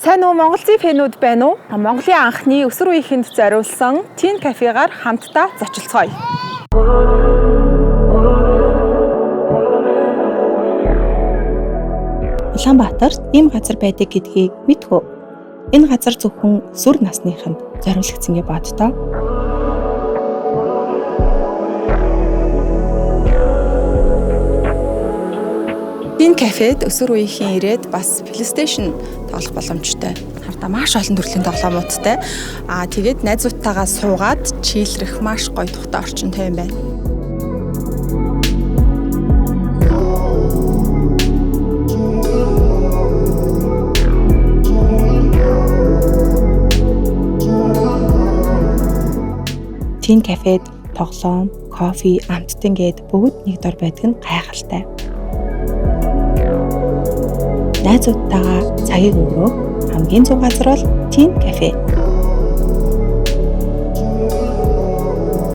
Сайн уу Монголын фэнүүд байна уу? Монголын анхны өсвөр үеийнхэнд зориулсан Teen Cafe-гаар хамтдаа зочилцгоё. Улаанбаатарт ийм газар байдаг гэдгийг мэдхүү. Энэ газар зөвхөн сүр насныханд зориулагдсан гэж боддоо. Teen Cafe-д өсвөр үеийнхэн ирээд бас PlayStation тоглох боломжтой. Хардаа маш олон төрлийн тоглоомуудтай. Тэгээд найзуудтайгаа суугаад чийлрэх маш гоё тухтай орчинтой юм байна. Teen Cafe-д тоглоом, кофе, амттан гээд бүгд нэг дор байдаг нь гайхалтай. Найзуудтайгаа цагийг өнгөрөөх хамгийн зөв газар бол Teen Cafe.